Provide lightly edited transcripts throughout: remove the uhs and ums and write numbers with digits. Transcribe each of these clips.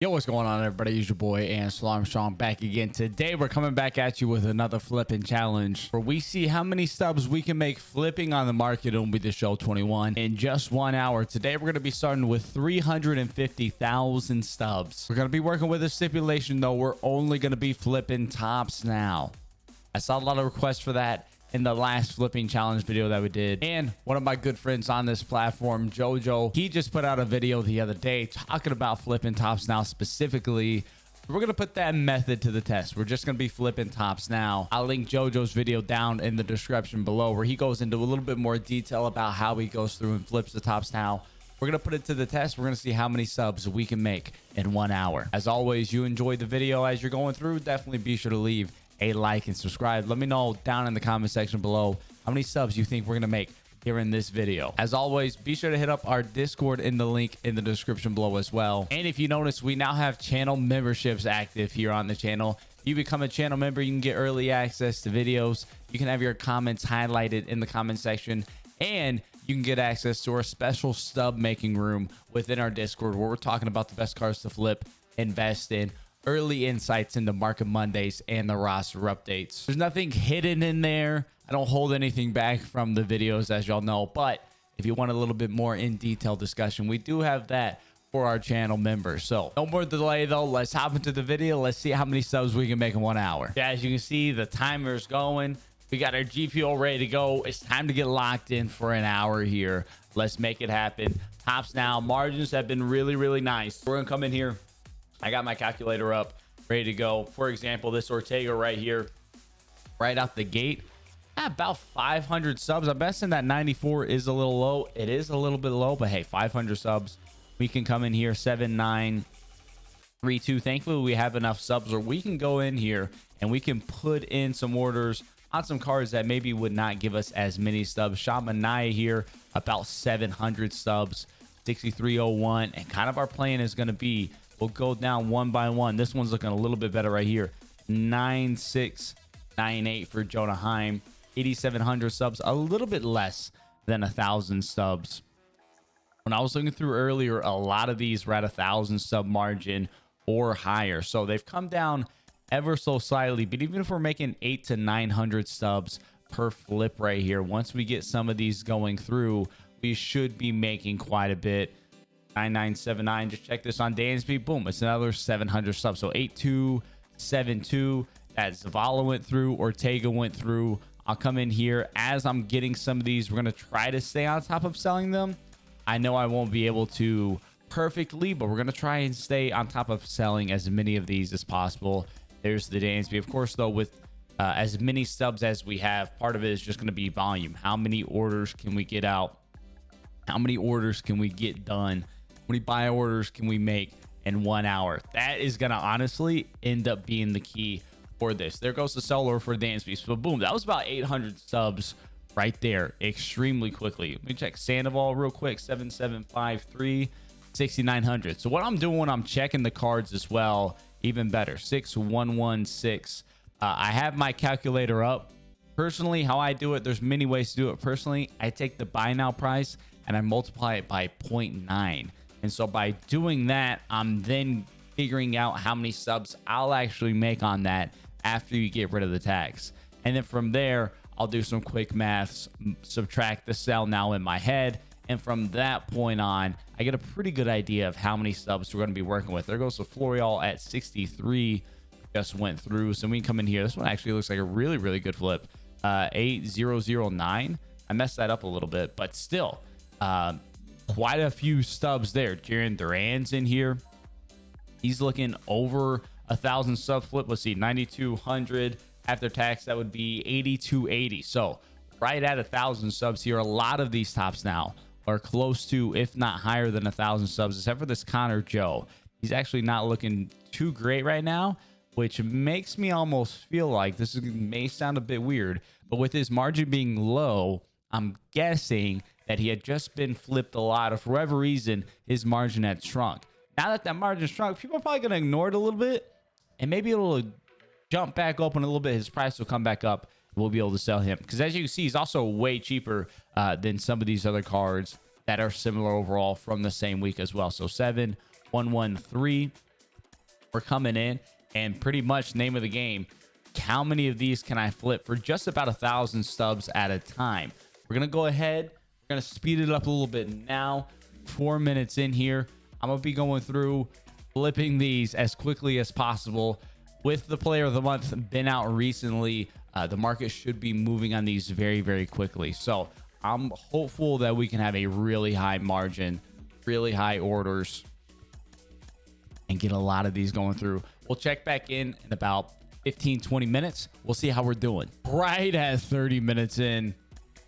Yo, what's going on, everybody? It's your boy Ancelarmstrong back again. Today we're coming back at you with another flipping challenge where we see how many stubs we can make flipping on the market on MLB The Show 21 in just 1 hour. Today we're going to be starting with 350,000 stubs. We're going to be working with a stipulation though. We're only going to be flipping tops now. I saw a lot of requests for that in the last flipping challenge video that we did, and one of my good friends on this platform, Jojo, he just put out a video the other day talking about flipping tops now specifically. We're gonna put that method to the test. We're just gonna be flipping tops now. I'll link Jojo's video down in the description below where he goes into a little bit more detail about how he goes through and flips the tops now. We're gonna put it to the test. We're gonna see how many subs we can make in 1 hour. As always, you enjoyed the video as you're going through, definitely be sure to leave a like and subscribe. Let me know down in the comment section below how many subs you think we're gonna make here in this video. As always, be sure to hit up our Discord in the link in the description below as well. And if you notice, we now have channel memberships active here on the channel. If you become a channel member, you can get early access to videos, you can have your comments highlighted in the comment section, and you can get access to our special stub making room within our Discord where we're talking about the best cards to flip, invest in, early insights into Market Mondays, and the roster updates. There's nothing hidden in there. I don't hold anything back from the videos, as y'all know, but if you want a little bit more in detail discussion, we do have that for our channel members. So no more delay though, let's hop into the video. Let's see how many subs we can make in 1 hour. As you can see, the timer's going. We got our GPO ready to go. It's time to get locked in for an hour here. Let's make it happen. Tops now. Margins have been really nice. We're gonna come in here. I got my calculator up, ready to go. For example, this Ortega right here, right out the gate, about 500 subs. I'm guessing that 94 is a little low. It is a little bit low, but hey, 500 subs. We can come in here, 7932. Thankfully, we have enough subs where we can go in here and we can put in some orders on some cards that maybe would not give us as many stubs. Shamanaya here, about 700 subs, 6301. And kind of our plan is going to be, we'll go down one by one. This one's looking a little bit better right here. 9698 for Jonah Heim. 8,700 subs, a little bit less than 1,000 subs. When I was looking through earlier, a lot of these were at 1,000 sub margin or higher. So they've come down ever so slightly. But even if we're making 800 to 900 subs per flip right here, once we get some of these going through, we should be making quite a bit. 9979, just check this on Dynasty. Boom, it's another 700 subs. So 8272, that Zavala went through, Ortega went through. I'll come in here as I'm getting some of these. We're going to try to stay on top of selling them. I know I won't be able to perfectly, but we're going to try and stay on top of selling as many of these as possible. There's the Dynasty. Of course, though, with as many stubs as we have, part of it is just going to be volume. How many orders can we get out? How many orders can we get done? How many buy orders can we make in 1 hour? That is going to honestly end up being the key for this. There goes the seller for Dynasty. So boom, that was about 800 subs right there extremely quickly. Let me check Sandoval real quick. 7753, 6900. So what I'm doing when I'm checking the cards as well, even better, 6116. I have my calculator up. Personally, how I do it, there's many ways to do it. Personally, I take the buy now price and I multiply it by 0.9. And so by doing that, I'm then figuring out how many subs I'll actually make on that after you get rid of the tax. And then from there, I'll do some quick maths, subtract the sell now in my head. And from that point on, I get a pretty good idea of how many subs we're going to be working with. There goes the Florial at 63, just went through. So we can come in here. This one actually looks like a really good flip. 8009. I messed that up a little bit, but still, quite a few stubs there. Jaron Duran's in here. He's looking over 1,000 sub flip. Let's see, 9,200 after tax. That would be 8,280. So right at 1,000 subs here. A lot of these tops now are close to, if not higher than 1,000 subs, except for this Connor Joe. He's actually not looking too great right now, which makes me almost feel like this may sound a bit weird, but with his margin being low, I'm guessing that he had just been flipped a lot, or for whatever reason, his margin had shrunk. Now that margin shrunk, people are probably going to ignore it a little bit, and maybe it'll jump back up in a little bit. His price will come back up. We'll be able to sell him because, as you can see, he's also way cheaper than some of these other cards that are similar overall from the same week as well. So 7113, We're coming in and pretty much name of the game. How many of these can I flip for just about 1,000 stubs at a time? We're going to go ahead. We're going to speed it up a little bit now. 4 minutes in here. I'm going to be going through flipping these as quickly as possible. With the player of the month been out recently, the market should be moving on these very, very quickly. So I'm hopeful that we can have a really high margin, really high orders, and get a lot of these going through. We'll check back in about 15-20 minutes. We'll see how we're doing. Right at 30 minutes in,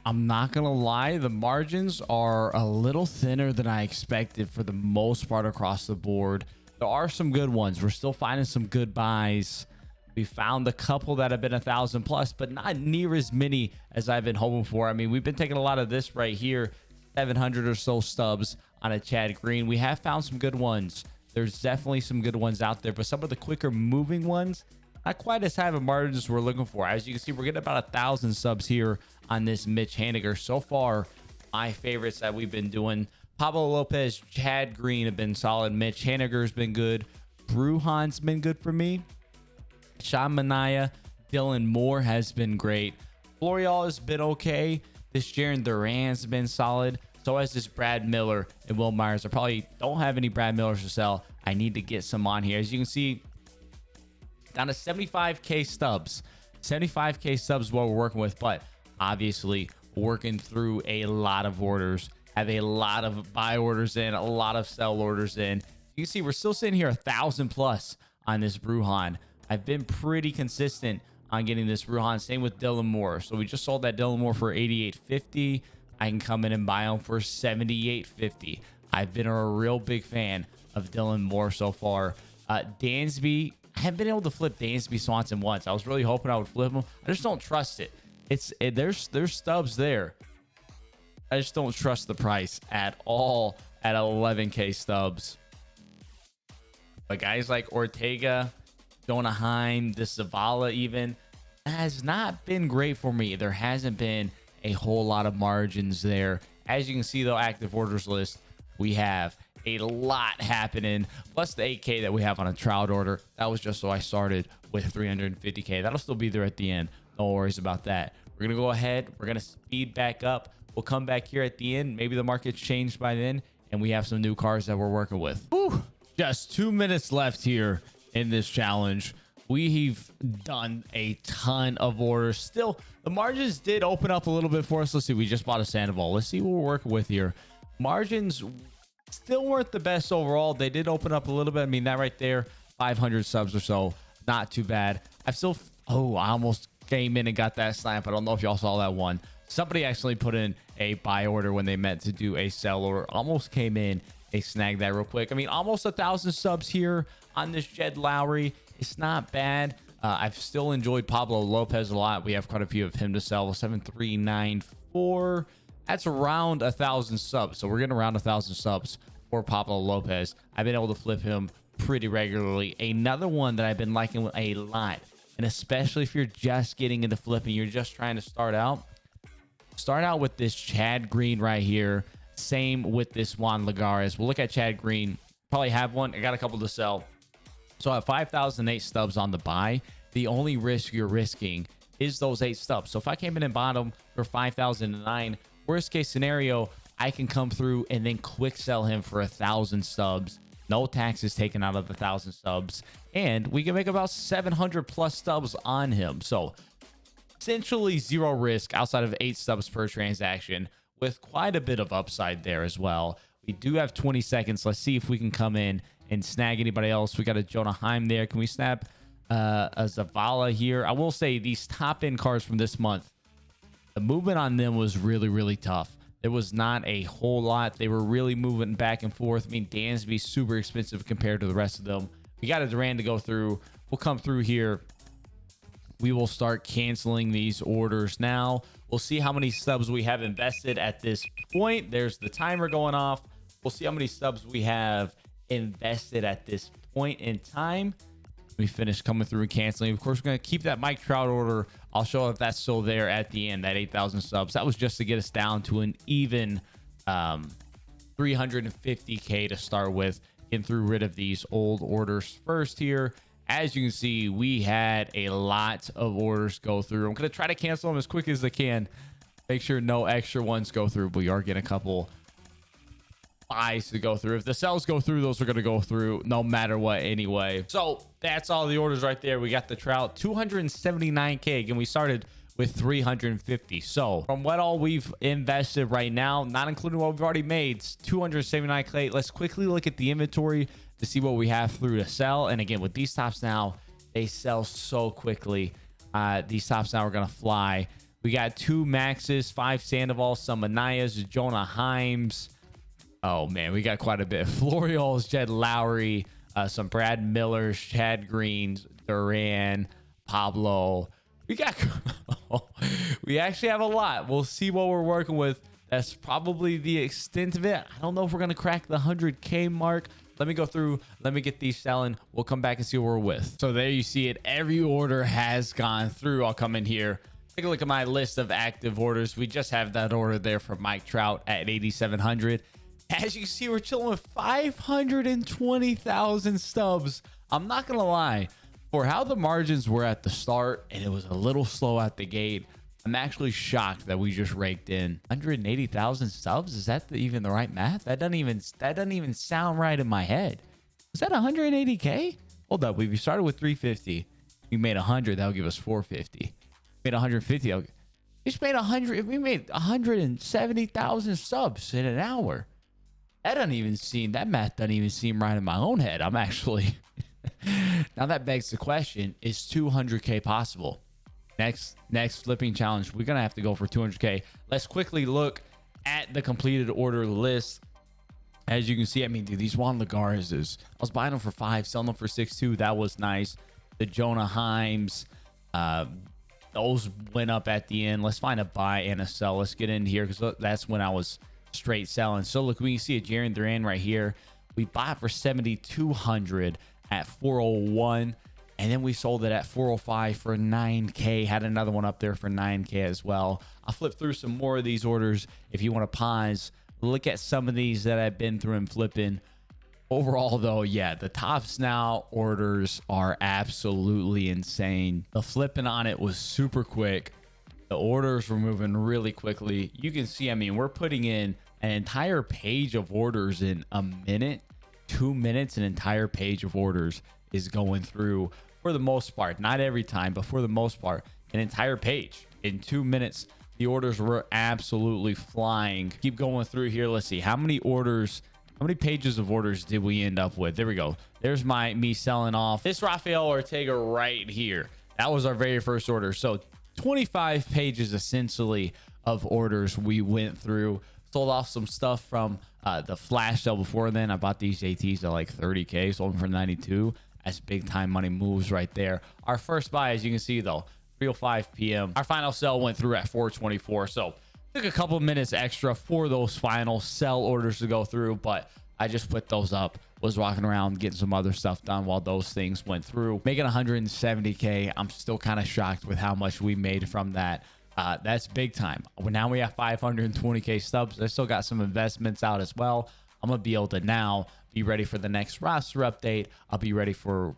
I'm not gonna lie, the margins are a little thinner than I expected for the most part across the board. There are some good ones. We're still finding some good buys. We found a couple that have been 1,000 plus, but not near as many as I've been hoping for. I mean, we've been taking a lot of this right here, 700 or so stubs on a Chad Green. We have found some good ones. There's definitely some good ones out there, but some of the quicker moving ones, not quite as high of a margins as we're looking for. As you can see, we're getting about 1,000 subs here on this Mitch Haniger. So far, my favorites that we've been doing, Pablo Lopez, Chad Green have been solid. Mitch Haniger's been good. Brujan's been good for me. Sean Manaea, Dylan Moore has been great. Florial has been okay. This Jaron Duran's been solid. So has this Brad Miller and Will Myers. I probably don't have any Brad Millers to sell. I need to get some on here. As you can see, down to 75K stubs. 75K stubs is what we're working with, but obviously working through a lot of orders. Have a lot of buy orders in, a lot of sell orders in. You can see we're still sitting here 1,000 plus on this Brujan. I've been pretty consistent on getting this Brujan. Same with Dylan Moore. So we just sold that Dylan Moore for 88.50. I can come in and buy him for 78.50. I've been a real big fan of Dylan Moore so far. Dansby, I haven't been able to flip Dansby Swanson once. I was really hoping I would flip him. I just don't trust it. There's stubs there. I just don't trust the price at all at 11K stubs. But guys like Ortega, Donaheim, this Zavala even, has not been great for me. There hasn't been a whole lot of margins there. As you can see, though, active orders list, we have a lot happening. Plus the 8K that we have on a Trout order. That was just so I started with 350K. That'll still be there at the end. No worries about that. We're going to go ahead. We're going to speed back up. We'll come back here at the end. Maybe the market's changed by then, and we have some new cars that we're working with. Whew. Just 2 minutes left here in this challenge. We've done a ton of orders. Still, the margins did open up a little bit for us. Let's see. We just bought a Sandoval. Let's see what we're working with here. Margins still weren't the best overall. They did open up a little bit. I mean, that right there, 500 subs or so. Not too bad. I almost came in and got that slamp. I don't know if y'all saw that one. Somebody actually put in a buy order when they meant to do a sell order. Almost came in. They snagged that real quick. I mean, almost 1,000 subs here on this Jed Lowry. It's not bad. I've still enjoyed Pablo Lopez a lot. We have quite a few of him to sell. 7394. That's around 1,000 subs. So we're getting around 1,000 subs for Pablo Lopez. I've been able to flip him pretty regularly. Another one that I've been liking a lot, and especially if you're just getting into flipping, you're just trying to start out with this Chad Green right here. Same with this Juan Lagares. We'll look at Chad Green. Probably have one. I got a couple to sell. So at 5,008 stubs on the buy, the only risk you're risking is those 8 stubs. So if I came in and bought them for 5,009, worst case scenario, I can come through and then quick sell him for 1,000 stubs. No taxes taken out of the 1,000 stubs. And we can make about 700 plus stubs on him. So essentially zero risk outside of 8 stubs per transaction, with quite a bit of upside there as well. We do have 20 seconds. Let's see if we can come in and snag anybody else. We got a Jonah Heim there. Can we snap a Zavala here? I will say these top end cars from this month, the movement on them was really, really tough. There was not a whole lot. They were really moving back and forth. I mean, Dansby's super expensive compared to the rest of them. We got a Duran to go through. We'll come through here. We will start canceling these orders now. We'll see how many stubs we have invested at this point. There's the timer going off. We'll see how many stubs we have invested at this point in time. We finish coming through and canceling. Of course, we're going to keep that Mike Trout order. I'll show if that's still there at the end, that 8,000 subs. That was just to get us down to an even 350K to start with. get through rid of these old orders first here. As you can see, we had a lot of orders go through. I'm going to try to cancel them as quick as I can. Make sure no extra ones go through, but we are getting a couple buys to go through. If the sells go through, those are going to go through no matter what anyway. So that's all the orders right there. We got the trout, 279K, and we started with 350. So from what all we've invested right now, not including what we've already made, it's 279K. Let's quickly look at the inventory to see what we have through to sell. And again, with these tops now, they sell so quickly. These tops now are going to fly. We got 2 Maxes, 5 Sandoval, some Anayas, Jonah Himes. Oh man, we got quite a bit. Floriols, Jed Lowry, some Brad Millers, Chad Greens, Duran, Pablo. We actually have a lot. We'll see what we're working with. That's probably the extent of it. I don't know if we're going to crack the 100K mark. Let me go through. Let me get these selling. We'll come back and see what we're with. So there you see it. Every order has gone through. I'll come in here. Take a look at my list of active orders. We just have that order there for Mike Trout at 8,700. As you can see, we're chilling with 520,000 stubs. I'm not going to lie. For how the margins were at the start, and it was a little slow at the gate, I'm actually shocked that we just raked in 180,000 stubs. Is that even the right math? That doesn't even sound right in my head. Is that 180K? Hold up. We started with 350. We made 100. That'll give us 450. We made 150. We just made 100. We made 170,000 subs in an hour. That math doesn't even seem right in my own head. I'm actually now that begs the question, is 200K possible? Next flipping challenge, we're gonna have to go for 200K. Let's quickly look at the completed order list. As you can see, I mean, dude, these Juan Lagares, I was buying them for 5, selling them for 6.2. That was nice. The Jonah Himes, those went up at the end. Let's find a buy and a sell. Let's get in here because that's when I was straight selling. So look, we can see a Jaren Duran right here. We bought for 7,200 at 401, and then we sold it at 405 for 9K. Had another one up there for 9K as well. I'll flip through some more of these orders if you want to pause. Look at some of these that I've been through and flipping. Overall, though, yeah, the tops now orders are absolutely insane. The flipping on it was super quick. The orders were moving really quickly. You can see, I mean, we're putting in an entire page of orders in a minute. 2 minutes, an entire page of orders is going through for the most part. Not every time, but for the most part, an entire page in 2 minutes. The orders were absolutely flying. Keep going through here. Let's see how many pages of orders did we end up with? There we go. There's me selling off this Rafael Ortega right here. That was our very first order. So 25 pages essentially of orders we went through. Sold off some stuff from the flash sale before then. I bought these JTs at like 30K, sold them for 92. That's big time money moves right there. Our first buy, as you can see though, 3:05 p.m. Our final sell went through at 424. So took a couple minutes extra for those final sell orders to go through, but I just put those up. Was walking around getting some other stuff done while those things went through, making 170K. I'm still kind of shocked with how much we made from that. That's big time. Now we have 520K stubs. I still got some investments out as well. I'm gonna be able to now be ready for the next roster update. I'll be ready for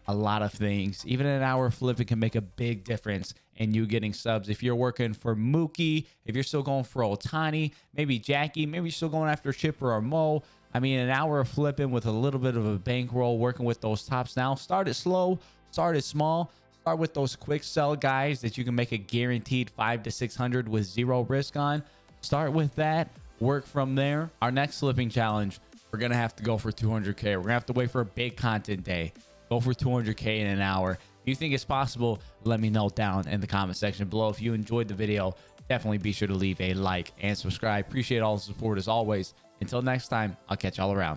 a lot of things. Even an hour flip, it can make a big difference in you getting subs. If you're working for Mookie, if you're still going for Otani, maybe Jackie, maybe you're still going after Chipper or Mo. I mean, an hour of flipping with a little bit of a bankroll, working with those tops now. Start it slow, start it small. Start with those quick sell guys that you can make a guaranteed 500 to 600 with zero risk on. Start with that, work from there. Our next flipping challenge, we're gonna have to go for 200K. We're gonna have to wait for a big content day. Go for 200K in an hour. If you think it's possible, let me know down in the comment section below. If you enjoyed the video, definitely be sure to leave a like and subscribe. Appreciate all the support as always. Until next time, I'll catch y'all around.